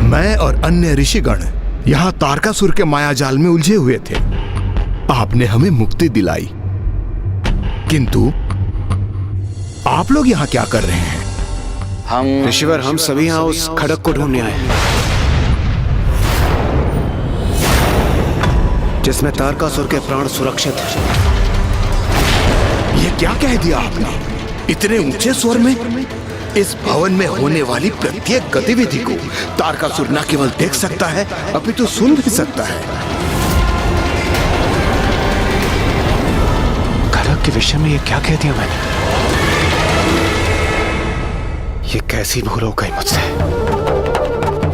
मैं और अन्य ऋषिगण यहाँ तारकासुर के मायाजाल में उलझे हुए थे। आपने हमें मुक्ति दिलाई, किंतु आप लोग यहाँ क्या कर रहे हैं? ऋषिवर, हम सभी यहाँ उस खड़क को ढूंढने आए हैं जिसमें तारकासुर के प्राण सुरक्षित हैं। ये क्या कह दिया आपने इतने ऊंचे स्वर में? इस भवन में होने वाली प्रत्येक गतिविधि को तारकासुर न केवल देख सकता है, अपितु सुन भी सकता है। खड़क के विषय में ये क्या कह दिया मैंने? ये कैसी भूल हो गई मुझसे।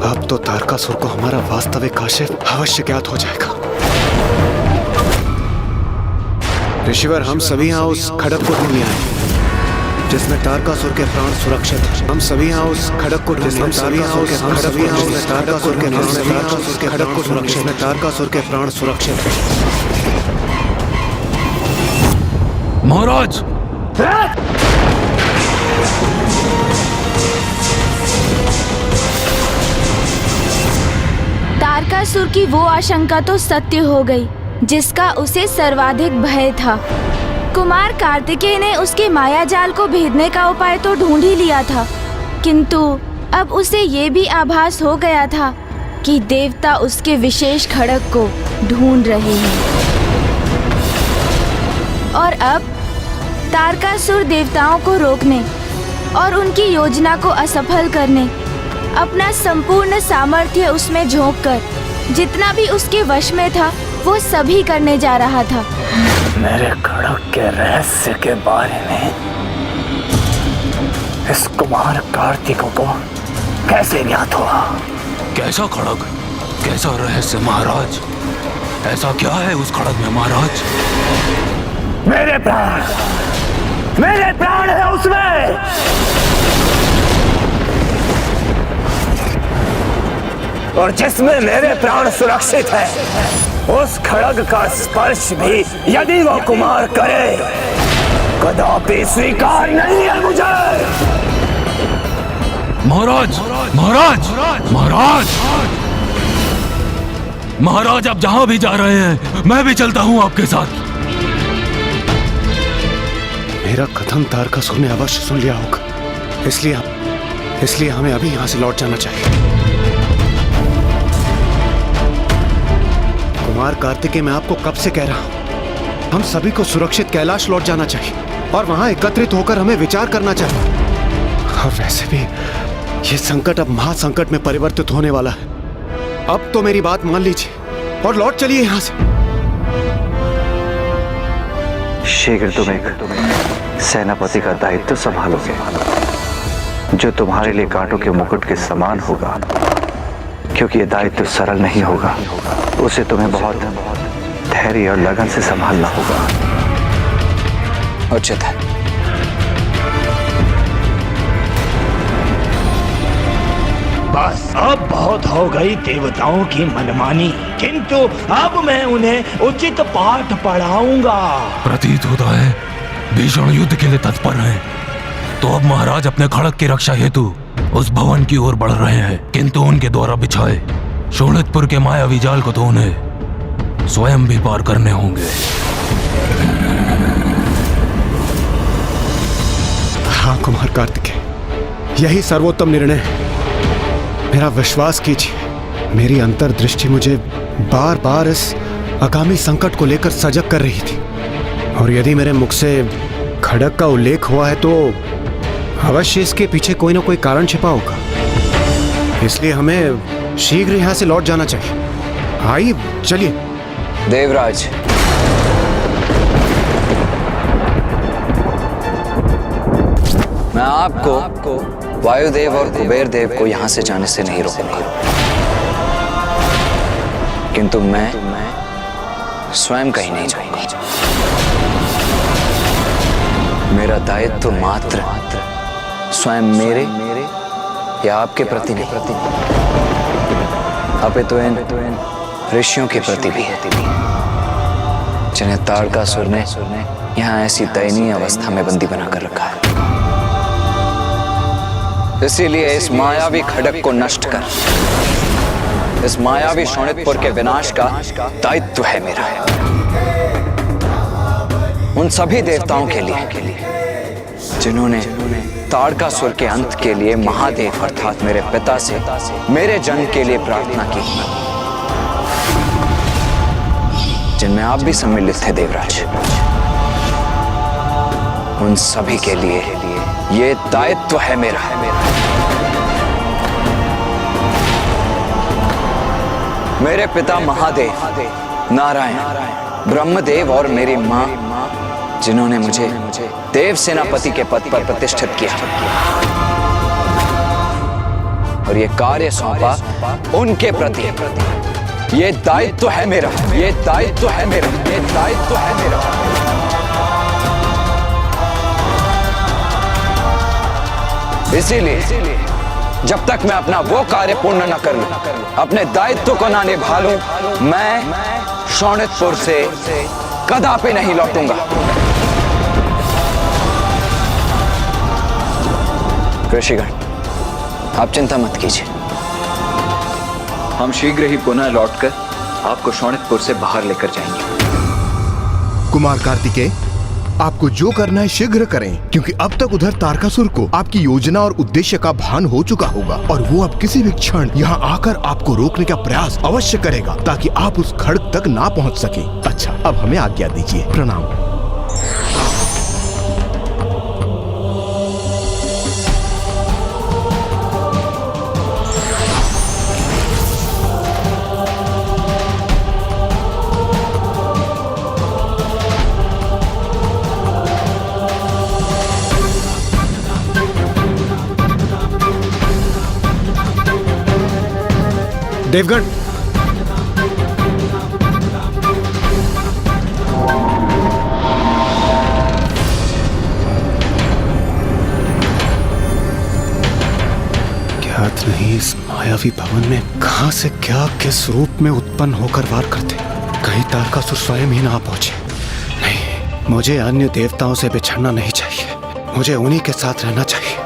अब तो तारकासुर को हमारा वास्तविक आशय अवश्य ज्ञात हो जाएगा। ऋषिवर, हम सभी यहाँ उस खड़क को ढूंढने आए जिसमें तारकासुर के प्राण सुरक्षित हैं। हम सभी यहाँ उस खड़क को ढूंढने तारकासुर के खड़क को सुरक्षित में तारकासुर के प्राण सुरक्षित हैं। महाराज, तारकासुर की वो आशंका तो सत्य हो गई जिसका उसे सर्वाधिक भय था। कुमार कार्तिकेय ने उसके मायाजाल को भेदने का उपाय तो ढूंढ ही लिया था, किंतु अब उसे ये भी आभास हो गया था कि देवता उसके विशेष खड़क को ढूंढ रहे हैं। और अब तारकासुर देवताओं को रोकने और उनकी योजना को असफल करने अपना संपूर्ण सामर्थ्य उसमें झोंककर जितना भी उसके वश में था वो सभी करने जा रहा था। मेरे खड़क के रहस्य के बारे में इस कुमार कार्तिक को कैसे ज्ञात हुआ? कैसा खड़ग, कैसा रहस्य महाराज? ऐसा क्या है उस खड़ग में महाराज? मेरे प्राण है उसमें। और जिसमें मेरे प्राण सुरक्षित है, उस खड़ग का स्पर्श भी यदि वो कुमार करे, कदापि स्वीकार नहीं है मुझे। महाराज, महाराज, महाराज, महाराज, आप जहां भी जा रहे हैं मैं भी चलता हूं आपके साथ। मेरा कथन तारकासुर ने अवश्य सुन लिया होगा, इसलिए हमें अभी यहाँ से लौट जाना चाहिए। कुमार कार्तिकेय, मैं आपको कब से कह रहा हूं, हम सभी को सुरक्षित कैलाश लौट जाना चाहिए और वहां एकत्रित होकर हमें विचार करना चाहिए। और वैसे भी ये संकट अब महासंकट में परिवर्तित होने वाला है। अब तो मेरी बात मान लीजिए और लौट चलिए यहां से। शीघ्र तुम एक सेनापति का दायित्व संभालोगे जो तुम्हारे लिए कांटों के मुकुट के समान होगा, क्योंकि ये दायित्व सरल नहीं होगा। उसे तुम्हें बहुत धैर्य और लगन से संभालना होगा। उचित है। बस अब बहुत हो गई देवताओं की मनमानी, किंतु अब मैं उन्हें उचित पाठ पढ़ाऊंगा। प्रतीत होता है भीषण युद्ध के लिए तत्पर हैं। तो अब महाराज अपने खड़क की रक्षा हेतु उस भवन की ओर बढ़ रहे हैं, किंतु उनके द्वारा बिछाए शोणितपुर के मायावी जाल को तो उन्हें स्वयं भी पार करने होंगे। हाँ कुमार कार्तिकेय, यही सर्वोत्तम निर्णय है। मेरा विश्वास कीजिए, मेरी अंतर्दृष्टि मुझे बार बार इस आगामी संकट को लेकर सजग कर रही थी, और यदि मेरे मुख से खड़क का उल्लेख हुआ है तो अवश्य इसके पीछे कोई ना कोई कारण छिपा होगा। इसलिए हमें शीघ्र यहाँ से लौट जाना चाहिए। आइए चलिए। देवराज, मैं आपको वायुदेव और कुबेर देव को यहाँ से जाने से नहीं रोकूंगा, किंतु मैं स्वयं कहीं नहीं जाऊंगा। मेरा दायित्व मात्र स्वयं मेरे या आपके प्रति नहीं, अपितु इन ऋषियों के प्रति भी है, जिन्हें तारकासुर ने यहाँ ऐसी दयनीय अवस्था में बंदी बनाकर रखा है। इसीलिए इस मायावी खड़ग को नष्ट कर, इस मायावी शोणितपुर के विनाश का दायित्व है मेरा। उन सभी देवताओं के लिए जिन्होंने ताड़कासुर के अंत के लिए महादेव अर्थात मेरे पिता से मेरे जन्म के लिए प्रार्थना की, जिनमें आप भी सम्मिलित थे देवराज, उन सभी के लिए ये दायित्व है मेरा। मेरे पिता महादेव, नारायण, ब्रह्मदेव और मेरी मां जिन्होंने मुझे देव सेनापति के पद पर प्रतिष्ठित किया और ये कार्य सौंपा उनके प्रति, ये दायित्व है मेरा, ये दायित्व है मेरा, ये दायित्व है मेरा। इसीलिए जब तक मैं अपना वो कार्य पूर्ण न कर लूं, अपने दायित्व को ना निभा लूं, मैं शोणितपुर से कदापि नहीं लौटूंगा। ऋषिगण, आप चिंता मत कीजिए, हम शीघ्र ही पुनः लौटकर आपको शोणितपुर से बाहर लेकर जाएंगे। कुमार कार्तिकेय, आपको जो करना है शीघ्र करें, क्योंकि अब तक उधर तारकासुर को आपकी योजना और उद्देश्य का भान हो चुका होगा और वो अब किसी भी क्षण यहाँ आकर आपको रोकने का प्रयास अवश्य करेगा ताकि आप उस खड़ग तक ना पहुँच सके। अच्छा, अब हमें आज्ञा दीजिए। प्रणाम। देवगण, ज्ञात नहीं इस मायावी भवन में कहां से क्या किस रूप में उत्पन्न होकर वार करते। कहीं तारकासुर स्वयं ही ना पहुंचे। नहीं, मुझे अन्य देवताओं से बिछड़ना नहीं चाहिए, मुझे उन्हीं के साथ रहना चाहिए।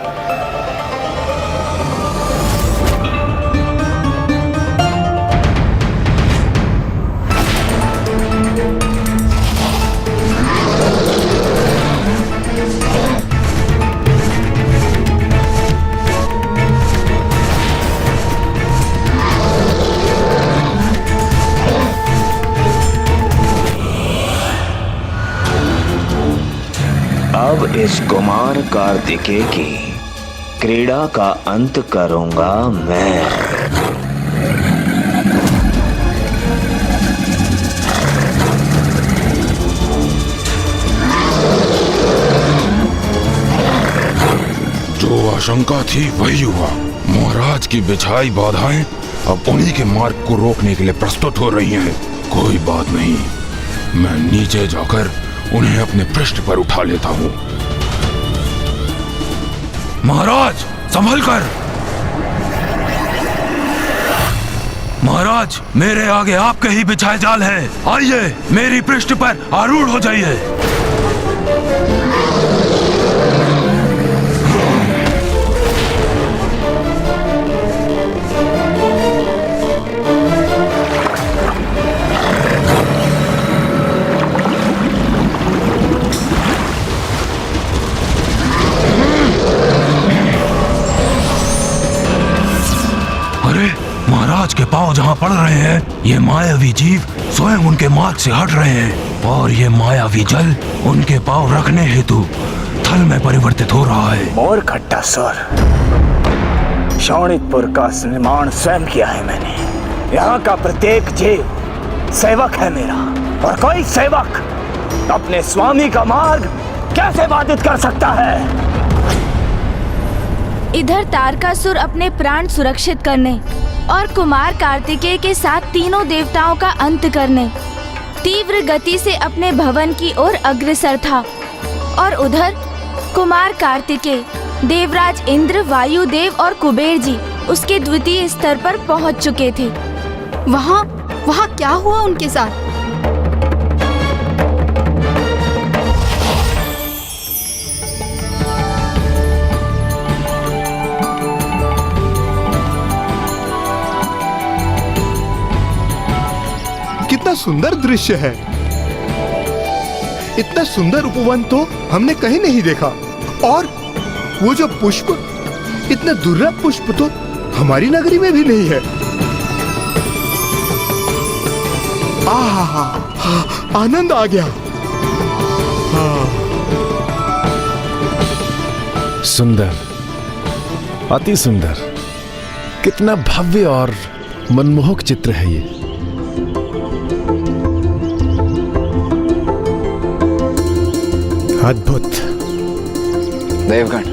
अब इस कुमार कार्तिकेय की क्रीड़ा का अंत करूंगा मैं। जो आशंका थी वही हुआ। महाराज की बिछाई बाधाएं अब उन्हीं के मार्ग को रोकने के लिए प्रस्तुत हो रही हैं। कोई बात नहीं, मैं नीचे जाकर उन्हें अपने पृष्ठ पर उठा लेता हूं। महाराज, संभल कर। महाराज, मेरे आगे आपके ही बिछाए जाल है। आइए, मेरी पृष्ठ पर आरूढ़ हो जाइए। महाराज के पांव जहां पड़ रहे हैं, ये मायावी जीव स्वयं उनके मार्ग से हट रहे हैं और ये मायावी जल उनके पांव रखने हेतु थल में परिवर्तित हो रहा है। मोर खट्टासुर, शोणितपुर का निर्माण स्वयं किया है मैंने। यहाँ का प्रत्येक जीव सेवक है मेरा, और कोई सेवक अपने स्वामी का मार्ग कैसे बाधित कर सकता है? इधर तारकासुर अपने प्राण सुरक्षित करने और कुमार कार्तिकेय के साथ तीनों देवताओं का अंत करने तीव्र गति से अपने भवन की ओर अग्रसर था, और उधर कुमार कार्तिकेय, देवराज इंद्र, वायुदेव और कुबेर जी उसके द्वितीय स्तर पर पहुंच चुके थे। वहाँ क्या हुआ उनके साथ? सुंदर दृश्य है। इतना सुंदर उपवन तो हमने कहीं नहीं देखा। और वो जो पुष्प, इतने दुर्लभ पुष्प तो हमारी नगरी में भी नहीं है। आहा, आनंद आ गया। सुंदर, अति सुंदर, कितना भव्य और मनमोहक चित्र है ये। अद्भुत। देवगण,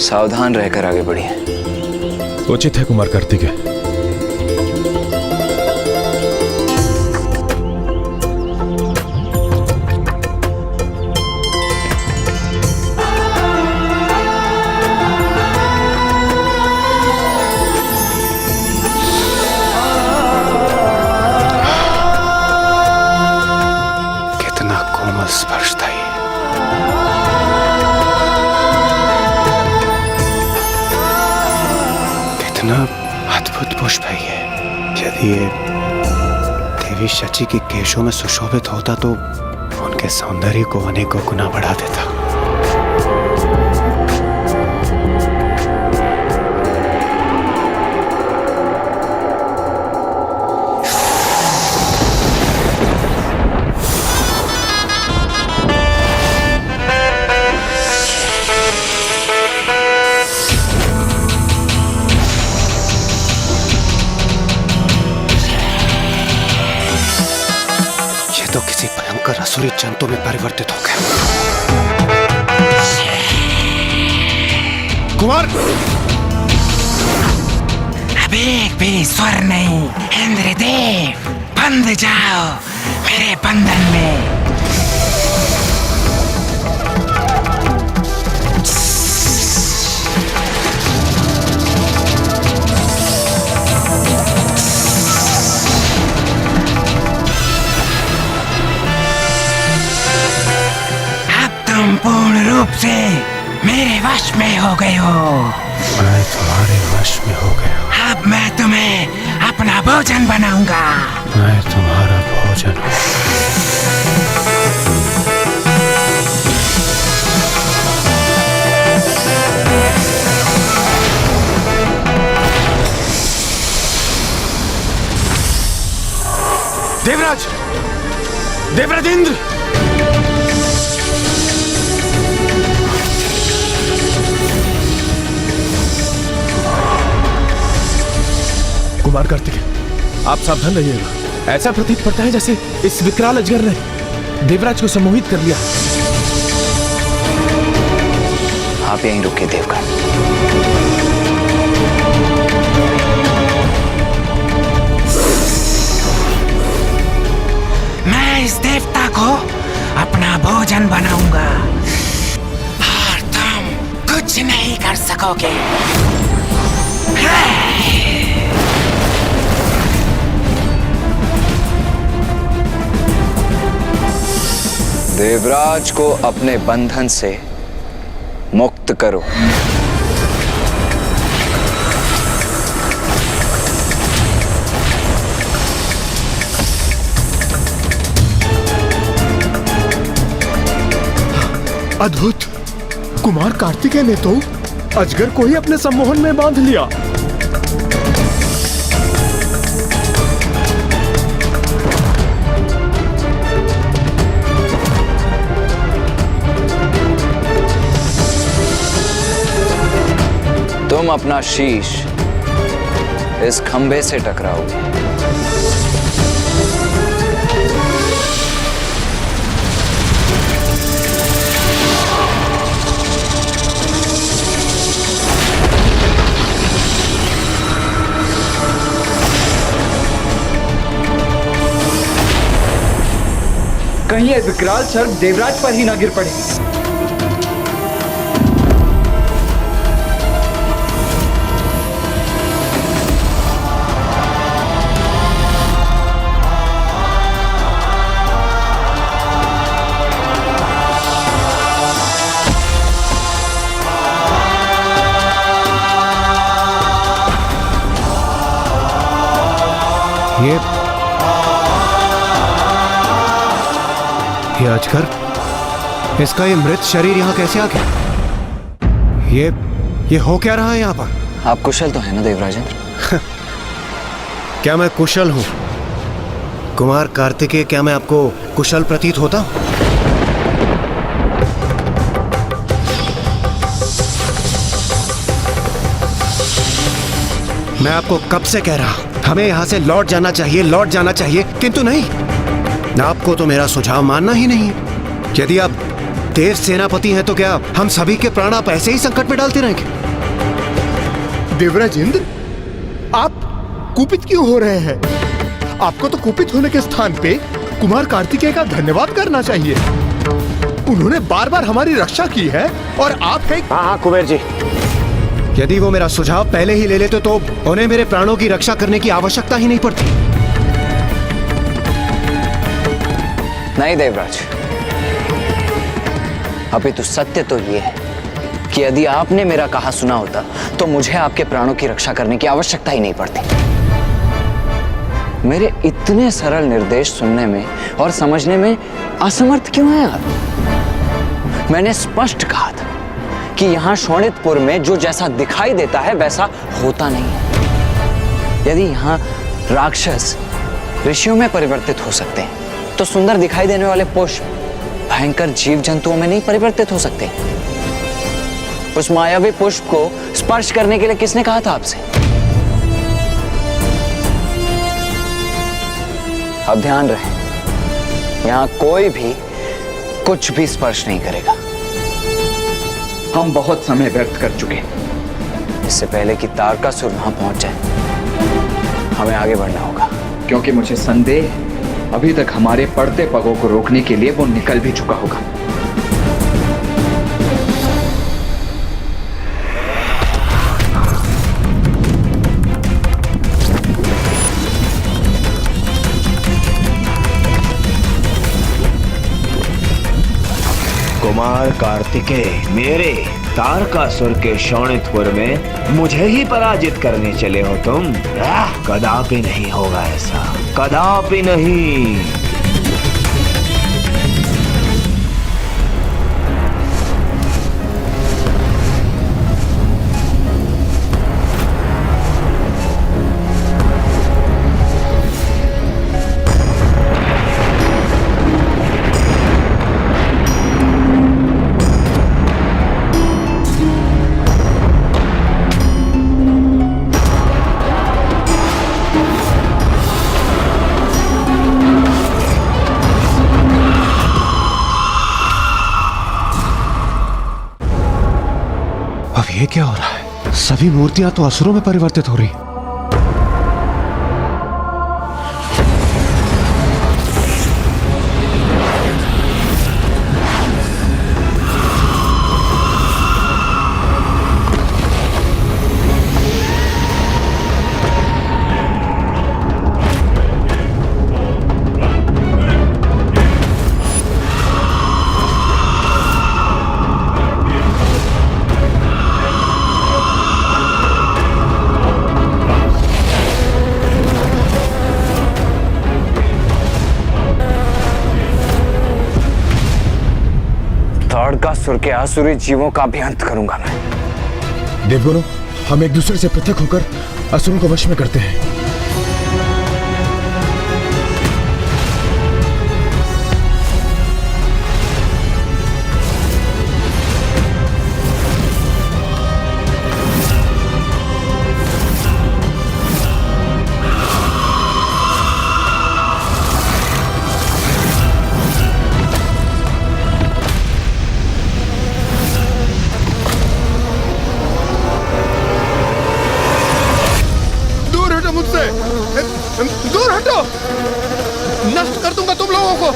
सावधान रहकर आगे बढ़िए। उचित है कुमार कार्तिकेय। कितना कोमल स्पर्श था ये। कितना अद्भुत पुष्प है ये। यदि ये देवी शची के केशों में सुशोभित होता तो उनके सौंदर्य को अनेकों गुना बढ़ा देता। तो किसी भयंकर असुरी जंतु में परिवर्तित हो गए। कुमार, अब एक भी स्वर नहीं। इंद्रदेव, बंध जाओ मेरे बंधन में। तुम पूर्ण रूप से मेरे वश में हो गए हो। मैं तुम्हारे वश में हो गया हूँ। अब मैं तुम्हें अपना भोजन बनाऊंगा। मैं तुम्हारा भोजन हूँ। देवराज, देवराज इंद्र, कुमार कार्तिकेय, आप सावधान रहिएगा। ऐसा प्रतीत पड़ता है जैसे इस विकराल अजगर ने देवराज को सम्मोहित कर लिया। आप यहीं रुकिए देवगण। मैं इस देवता को अपना भोजन बनाऊंगा और तुम कुछ नहीं कर सकोगे। देवराज को अपने बंधन से मुक्त करो। अद्भुत। कुमार कार्तिकेय ने तो अजगर को ही अपने सम्मोहन में बांध लिया। तुम अपना शीश इस खंबे से टकराओगे। कहीं ये विकराल सर्प देवराज पर ही ना गिर पड़े। ये ये अजगर, इसका ये मृत शरीर यहाँ कैसे आ गया? ये हो क्या रहा है यहाँ पर? आप कुशल तो है ना देवराजेंद्र? क्या मैं कुशल हूं? कुमार कार्तिकेय, क्या मैं आपको कुशल प्रतीत होता हूं? मैं आपको कब से कह रहा हमें यहां से लौट जाना चाहिए, किंतु नहीं, आपको तो मेरा सुझाव मानना ही नहीं है। यदि आप देव सेनापति हैं तो क्या हम सभी के प्राण आप ऐसे ही संकट में डालते रहेंगे? देवराजेंद्र, आप कुपित क्यों हो रहे हैं? आपको तो कुपित होने के स्थान पे कुमार कार्तिकेय का धन्यवाद करना चाहिए। उन्होंने बार बार हमारी रक्षा की है और आप एक... हाँ कुबेर जी, यदि वो मेरा सुझाव पहले ही ले लेते तो उन्हें मेरे प्राणों की रक्षा करने की आवश्यकता ही नहीं पड़ती। नहीं देवराज, अभी तो सत्य तो ये है कि यदि आपने मेरा कहा सुना होता तो मुझे आपके प्राणों की रक्षा करने की आवश्यकता ही नहीं पड़ती। मेरे इतने सरल निर्देश सुनने में और समझने में असमर्थ क्यों हैं आप? मैंने स्पष्ट कहा था कि यहां शोणितपुर में जो जैसा दिखाई देता है वैसा होता नहीं है। यदि यहां राक्षस ऋषियों में परिवर्तित हो सकते हैं तो सुंदर दिखाई देने वाले पुष्प भयंकर जीव जंतुओं में नहीं परिवर्तित हो सकते? उस मायावी पुष्प को स्पर्श करने के लिए किसने कहा था आपसे? अब ध्यान रहे, यहां कोई भी कुछ भी स्पर्श नहीं करेगा। हम बहुत समय व्यर्थ कर चुके हैं। इससे पहले कि तारकासुर वहां पहुंच जाए हमें आगे बढ़ना होगा, क्योंकि मुझे संदेह है अभी तक हमारे पड़ते पगों को रोकने के लिए वो निकल भी चुका होगा। कुमार कार्तिकेय मेरे तारकासुर के शोणितपुर में मुझे ही पराजित करने चले हो तुम? कदापि नहीं होगा ऐसा, कदापि नहीं। अब ये क्या हो रहा है? सभी मूर्तियां तो असुरों में परिवर्तित हो रही। तारकासुर के आसुरी जीवों का भी अंत करूंगा मैं। देवगुरु, हम एक दूसरे से पृथक होकर असुरों को वश में करते हैं। दूर हटो, नष्ट कर दूंगा तुम लोगों को।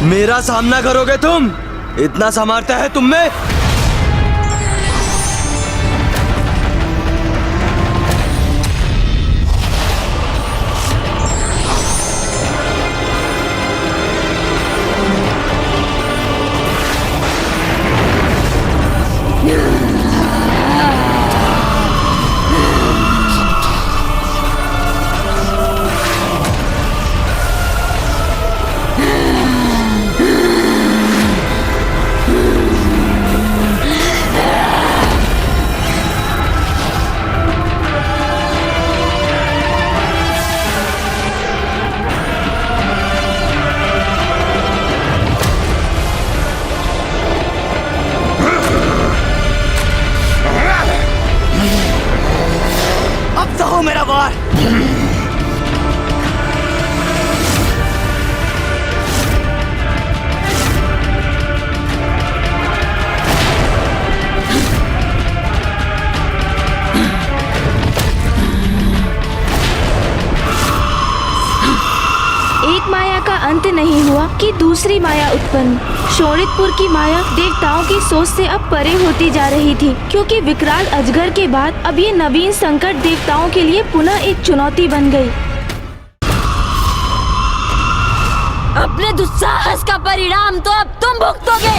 मेरा सामना करोगे तुम? इतना सामर्थ्य है तुम में? तू मेरा वार। एक माया का अंत नहीं हुआ कि दूसरी माया उत्पन्न। शोणितपुर की माया देवताओं की सोच से अब परे होती जा रही थी, क्योंकि विकराल अजगर के बाद अब ये नवीन संकट देवताओं के लिए पुनः एक चुनौती बन गई। अपने दुस्साहस का परिणाम तो अब तुम भुगतोगे।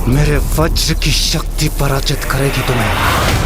मेरे वज्र की शक्ति पराजित करेगी तुम्हें।